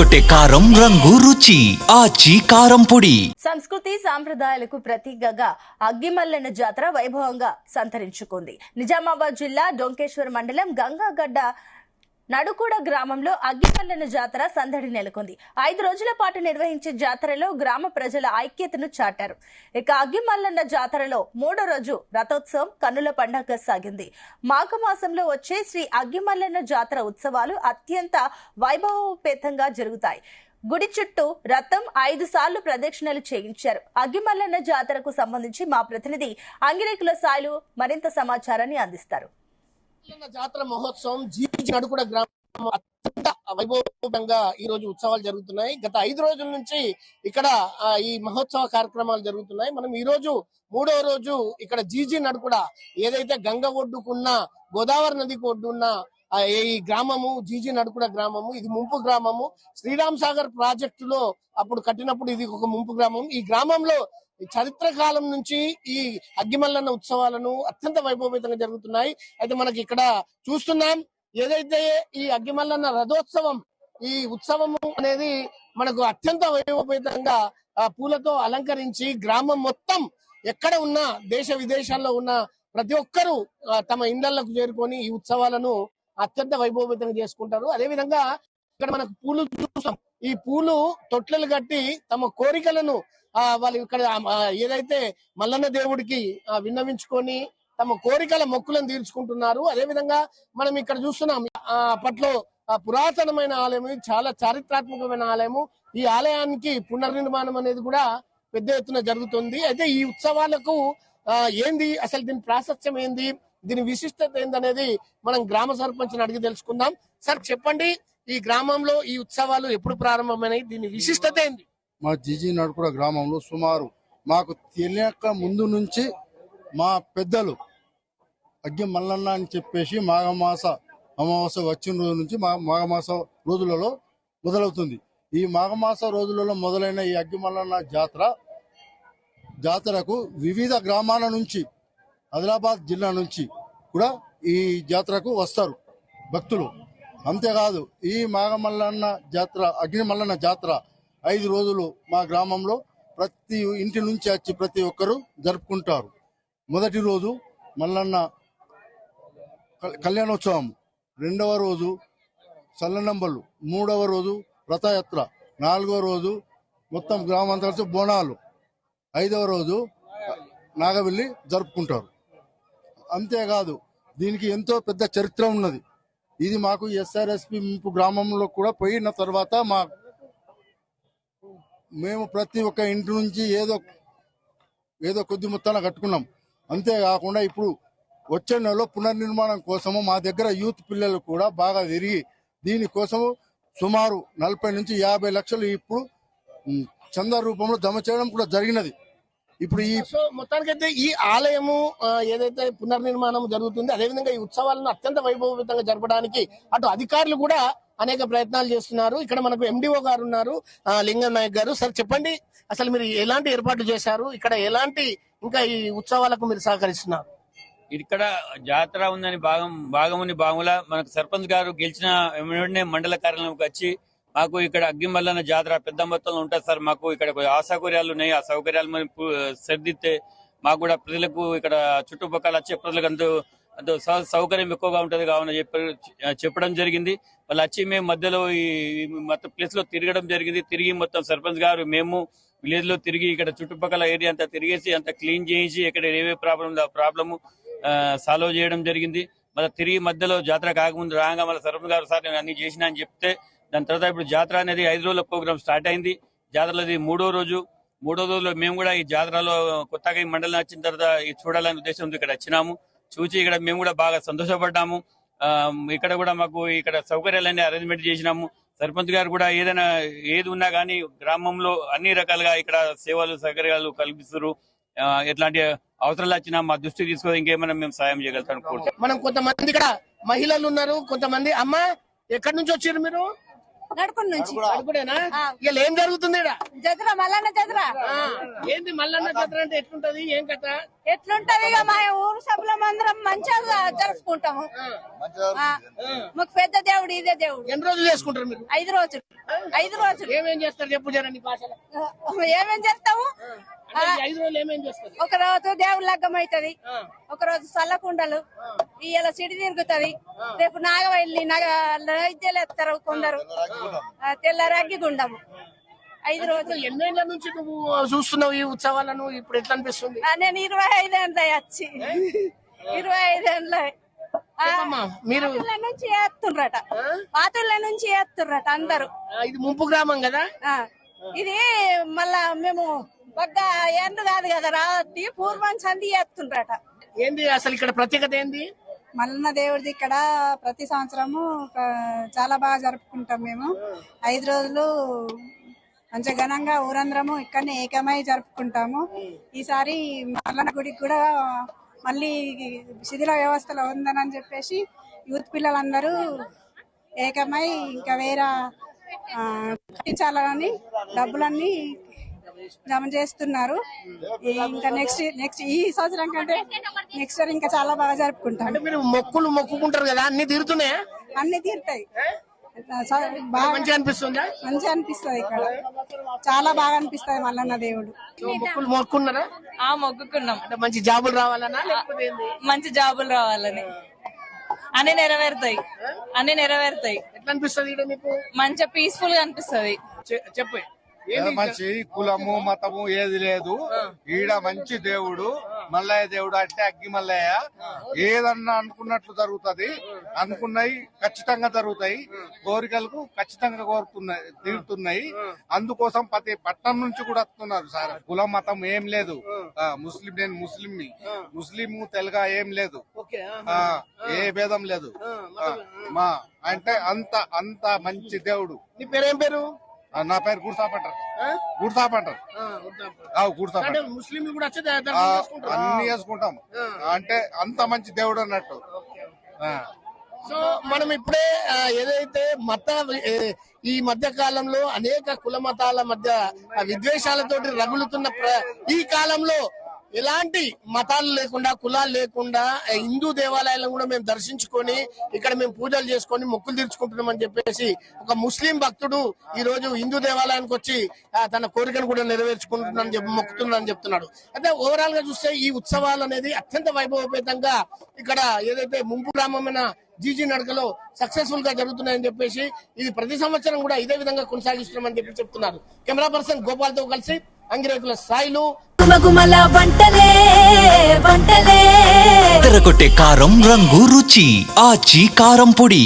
అదరగొట్టే కారం రంగు రుచి ఆచి కారం పొడి. సంస్కృతి సాంప్రదాయాలకు ప్రతీకగా అగ్గిమల్లన్న జాతర వైభవంగా సంతరించుకుంది. నిజామాబాద్ జిల్లా డొంకేశ్వర్ మండలం గంగాగడ్డ నడుకూడ గ్రామంలో అగ్గిమల్లన్న జాతర సందడి నెలకొంది. 5 రోజుల పాటు నిర్వహించే జాతరలో గ్రామ ప్రజల ఐక్యతను చాటారు. ఇక అగ్గిమల్లన్న జాతరలో 3వ రోజు రథోత్సవం కన్నుల పండుగ సాగింది. మాఘమాసంలో వచ్చే శ్రీ అగ్గిమల్లన్న జాతర ఉత్సవాలు అత్యంత వైభవోపేతంగా జరుగుతాయి. గుడి చుట్టూ రథం 5 సార్లు ప్రదక్షిణలు చేయించారు. అగ్గిమల్లన్న జాతరకు సంబంధించి మా ప్రతినిధి అంగిరేకుల సాయిలు మరింత సమాచారాన్ని అందిస్తారు. జాతర మహోత్సవం నడుకూడ గ్రామం అత్యంత వైభవంగా ఈ రోజు ఉత్సవాలు జరుగుతున్నాయి. గత 5 రోజుల నుంచి ఇక్కడ ఈ మహోత్సవ కార్యక్రమాలు జరుగుతున్నాయి. మనం ఈ రోజు 3వ రోజు ఇక్కడ నడుకూడ ఏదైతే గంగ ఒడ్డుకున్న గోదావరి నదికి ఒడ్డున్న ఈ గ్రామము నడుకూడ గ్రామము, ఇది ముంపు గ్రామము. శ్రీరామ్ సాగర్ ప్రాజెక్టులో అప్పుడు కట్టినప్పుడు ఇది ఒక ముంపు గ్రామం. ఈ గ్రామంలో చరిత్ర కాలం నుంచి ఈ అగ్గిమల్లన్న ఉత్సవాలను అత్యంత వైభవపేతంగా జరుగుతున్నాయి. అయితే మనకి ఇక్కడ చూస్తున్నాం ఏదైతే ఈ అగ్గిమల్లన్న రథోత్సవం, ఈ ఉత్సవము అనేది మనకు అత్యంత వైభవపేతంగా పూలతో అలంకరించి గ్రామం మొత్తం ఎక్కడ ఉన్నా దేశ విదేశాల్లో ఉన్న ప్రతి ఒక్కరూ తమ ఇండ్లకు చేరుకొని ఈ ఉత్సవాలను అత్యంత వైభవపేతంగా చేసుకుంటారు. అదే విధంగా ఇక్కడ మనకు పూలు చూస్తాం. ఈ పూలు తొట్లలు కట్టి తమ కోరికలను వాళ్ళు ఇక్కడ ఏదైతే మల్లన్న దేవుడికి విన్నవించుకొని తమ కోరికల మొక్కులను తీర్చుకుంటున్నారు. అదే విధంగా మనం ఇక్కడ చూస్తున్నాం అప్పట్లో పురాతనమైన ఆలయం, చాలా చారిత్రాత్మకమైన ఆలయము. ఈ ఆలయానికి పునర్నిర్మాణం అనేది కూడా పెద్ద ఎత్తున జరుగుతుంది. అయితే ఈ ఉత్సవాలకు ఏంది అసలు, దీని ప్రాశస్త్యం ఏంది, దీని విశిష్టత ఏందనేది మనం గ్రామ సర్పంచ్ని అడిగి తెలుసుకుందాం. సార్ చెప్పండి, ఈ గ్రామంలో ఈ ఉత్సవాలు ఎప్పుడు ప్రారంభమైనాయి, దీని విశిష్టత ఏంది? మా నడుకూడ గ్రామంలో సుమారు మాకు తెలియక ముందు నుంచి మా పెద్దలు అగ్గి మల్లన్న అని చెప్పేసి మాఘమాస అమావాస్య వచ్చిన రోజు నుంచి మాఘమాస రోజులలో మొదలవుతుంది. ఈ మాఘమాస రోజులలో మొదలైన ఈ అగ్గి మల్లన్న జాతరకు వివిధ గ్రామాల నుంచి, ఆదిలాబాద్ జిల్లా నుంచి కూడా ఈ జాతరకు వస్తారు భక్తులు. అంతేకాదు ఈ మాఘమల్లన్న జాతర, అగ్ని మల్లన్న జాతర 5 రోజులు మా గ్రామంలో ప్రతి ఇంటి నుంచి వచ్చి ప్రతి ఒక్కరూ జరుపుకుంటారు. మొదటి రోజు మల్లన్న కళ్యాణోత్సవం, 2వ రోజు సల్లనంబళ్ళు, 3వ రోజు రథయాత్ర, 4వ రోజు మొత్తం గ్రామాంతరం బోనాలు, 5వ రోజు నాగవెల్లి జరుపుకుంటారు. అంతేకాదు దీనికి ఎంతో పెద్ద చరిత్ర ఉన్నది. ఇది మాకు ఎస్ఆర్ఎస్పి ముంపు గ్రామంలో కూడా పోయిన తర్వాత మేము ప్రతి ఒక్క ఇంటి నుంచి ఏదో కొద్ది మొత్తాన కట్టుకున్నాం. అంతేకాకుండా ఇప్పుడు వచ్చే నెలలో పునర్నిర్మాణం కోసము మా దగ్గర యూత్ పిల్లలు కూడా బాగా తిరిగి దీనికోసము సుమారు 40 నుంచి 50 లక్షలు ఇప్పుడు చందా రూపంలో జమ చేయడం కూడా జరిగినది. ఇప్పుడు ఈ మొత్తానికైతే ఈ ఆలయము ఏదైతే పునర్నిర్మాణం జరుగుతుంది, అదేవిధంగా ఈ ఉత్సవాలను అత్యంత వైభవపేతంగా జరపడానికి అటు అధికారులు కూడా అనేక ప్రయత్నాలు చేస్తున్నారు. ఇక్కడ మనకు ఎండిఓ గారు ఉన్నారు, లింగం నాయక్ గారు. సార్ చెప్పండి, అసలు మీరు ఎలాంటి ఏర్పాట్లు చేశారు, ఇక్కడ ఎలాంటి ఇంకా ఈ ఉత్సవాలకు మీరు సహకరిస్తున్నారు? ఇక్కడ జాతర ఉందని భాగముని బాగులా మనకు సర్పంచ్ గారు గెలిచిన వెంటనే మండల కార్యాలయంకి వచ్చి మాకు ఇక్కడ అగ్గిమల్లన్న జాతర పెద్ద మొత్తంలో ఉంటుంది సార్, మాకు ఇక్కడ అసౌకర్యాలు ఉన్నాయి, ఆ సౌకర్యాలు మనం సరిదిద్దే మాకు కూడా ప్రజలకు ఇక్కడ చుట్టుపక్కల వచ్చే ప్రజలకు అంత సౌకర్యం ఎక్కువగా ఉంటుంది కావున చెప్పడం జరిగింది. వాళ్ళు వచ్చి మేము మధ్యలో ఈ మొత్తం ప్లేస్ లో తిరగడం జరిగింది. తిరిగి మొత్తం సర్పంచ్ గారు మేము విలేజ్ లో తిరిగి ఇక్కడ చుట్టుపక్కల ఏరియా అంతా తిరిగేసి అంత క్లీన్ చేయించి ఇక్కడ ఏవే ప్రాబ్లం ఉందో ఆ ప్రాబ్లము సాల్వ్ చేయడం జరిగింది. మళ్ళీ తిరిగి మధ్యలో జాతర కాకముందు రాగా మళ్ళీ సర్పంచ్ గారు సార్ నేను అన్ని చేసినా అని చెప్తే దాని తర్వాత ఇప్పుడు జాతర అనేది 5 రోజుల ప్రోగ్రామ్ స్టార్ట్ అయింది. జాతరలో 3వ రోజులో మేము కూడా ఈ జాతరలో కొత్తగా ఈ మండలం వచ్చిన తర్వాత చూడాలనే ఉద్దేశంతో ఇక్కడ వచ్చినాము. చూసి ఇక్కడ మేము కూడా బాగా సంతోషపడ్డాము. ఇక్కడ కూడా మాకు ఇక్కడ సౌకర్యాలన్నీ అరేంజ్మెంట్ చేసినాము. సర్పంచ్ గారు కూడా ఏది ఉన్నా కానీ గ్రామంలో అన్ని రకాలుగా ఇక్కడ సేవలు సౌకర్యాలు కల్పిస్తారు. ఎట్లాంటి అవసరాలు వచ్చినా మా దృష్టి తీసుకొని ఇంకేమైనా మేము సాయం చేయగలుగుతాం. మనం కొంతమంది ఇక్కడ మహిళలు ఉన్నారు, కొంతమంది అమ్మ ఎక్కడి నుంచి వచ్చారు మీరు? నడుకుడు నుంచి. నడుకుడేనా? ఇలా ఏం జరుగుతుంది? జాతర మల్లన్న జాతర. ఏంది మల్లన్న జాతర అంటే ఎట్లుంటది, ఏం కథ? ఎట్లుంటది ఇక మా ఊరు సభ్యులం అందరం మంచిగా జరుపుకుంటాము. ఆ, మాకు పెద్ద దేవుడు ఇదే దేవుడు. ఎన్ని రోజులు చేసుకుంటారు మీరు? 5 రోజులు. 5 రోజులు ఏమేం చేస్తారు చెప్పు జర నీ భాషలో. ఏమేం చేస్తాము? అంటే ఈ 5 రోజులు ఏమేం చేస్తారు? ఒక రోజు దేవుడు లగ్గం అవుతుంది, ఒక రోజు చల్లకుండలు, ఇవాళ సిడి తిరుగుతుంది, రేపు నాగవల్లి నైద్యాలు ఎత్తారు కొందరు, తెల్లారి అగ్గిగుండము. 5 రోజులు. ఎన్నేళ్ల నుంచి నువ్వు చూస్తున్నావు ఈ ఉత్సవాలను? ఇప్పుడు ఎట్లా అనిపిస్తుంది? నేను 25 ఏళ్ళ వచ్చి 25 ఏళ్ళ మీరు నుంచి వేస్తుండ్రట, పాతుల నుంచి వేస్తుండ్రట అందరు. ఇది ముంపు గ్రామం కదా? ఇది మళ్ళా మేము బగ్గ ఎండు కాదు కదా, రాత్రి పూర్వం సంధి వేస్తుండ్రట. ఏంది అసలు ఇక్కడ ప్రత్యేకత ఏంది? మల్లన్న దేవుడిది ఇక్కడ ప్రతి సంవత్సరము చాలా బాగా జరుపుకుంటాం మేము. 5 రోజులు మంచిగా ఘనంగా ఊరందరము ఇక్కడనే ఏకమై జరుపుకుంటాము. ఈసారి మల్లన్న గుడికి కూడా మళ్ళీ శిథిల వ్యవస్థలో ఉందని చెప్పేసి యూత్ పిల్లలందరూ ఏకమై ఇంకా వేరే కట్టించాలని డబ్బులన్నీ జమ చేస్తున్నారు. ఇంకా నెక్స్ట్ ఈ సంవత్సరం కంటే నెక్స్ట్ ఇయర్ ఇంకా చాలా బాగా జరుపుకుంటాం. అంటే మీరు మొక్కులు మొక్కుకుంటారు కదా, అన్ని తీరుతున్నాయా? అన్ని తీరుతాయి. బాగా మంచిగా అనిపిస్తుందా? మంచిగా అనిపిస్తుంది. ఇక్కడ చాలా బాగా అనిపిస్తుంది మల్లన్న దేవుడు. మొక్కులు మొక్కున్నారా? మొక్కుకున్నాం. అంటే మంచి జాబులు రావాలన్నా లేకపోతే ఏంది? మంచి జాబులు రావాలని. అన్ని నెరవేరుతాయి, అన్ని నెరవేరుతాయి. ఎట్లా అనిపిస్తుంది ఇక్కడ మీకు? మంచిగా పీస్ఫుల్ గా అనిపిస్తుంది. చెప్పు. మంచి కులము మతము ఏది లేదు. ఈడ మంచి దేవుడు మల్లయ్య దేవుడు అంటే అగ్గి మల్లయ్య. ఏదన్నా అనుకున్నట్లు జరుగుతుంది, అనుకున్నాయి ఖచ్చితంగా జరుగుతాయి, కోరికలకు ఖచ్చితంగా తీరుతున్నాయి. అందుకోసం ప్రతి పట్టణం నుంచి కూడా వస్తున్నారు సార్. కులం మతం ఏం లేదు. నేను ముస్లిం తెలుగా ఏం లేదు, ఏ భేదం లేదు. మా అంటే అంత మంచి దేవుడు. నీ పేరేం పేరు? నా పేరు గుర్సాపంటారు. ముస్లింలు కూడా వచ్చి అన్ని చేసుకుంటాం. అంటే అంత మంచి దేవుడు అన్నట్టు. సో మనం ఇప్పుడే ఏదైతే ఈ మధ్య కాలంలో అనేక కుల మతాల మధ్య విద్వేషాలతోటి రగులుతున్న ఈ కాలంలో ఎలాంటి మతాలు లేకుండా కులాలు లేకుండా హిందూ దేవాలయాలను కూడా మేము దర్శించుకొని ఇక్కడ మేము పూజలు చేసుకొని మొక్కులు తీర్చుకుంటున్నామని చెప్పేసి ఒక ముస్లిం భక్తుడు ఈ రోజు హిందూ దేవాలయానికి వచ్చి తన కోరికను కూడా నెరవేర్చుకుంటున్నానని చెప్పి మొక్కుతున్నానని చెప్తున్నాడు. అయితే ఓవరాల్ గా చూస్తే ఈ ఉత్సవాలు అనేది అత్యంత వైభవపేతంగా ఇక్కడ ఏదైతే ముంపు గ్రామమైన జీజీ నడకలో సక్సెస్ఫుల్ గా జరుగుతున్నాయని చెప్పేసి ఇది ప్రతి సంవత్సరం కూడా ఇదే విధంగా కొనసాగిస్తున్నామని చెప్పి చెప్తున్నారు. కెమెరా పర్సన్ గోపాల్తో కలిసి అంగిరేకుల సాయిలు. తెరకొట్టే కారం రంగు రుచి ఆచి కారం పొడి.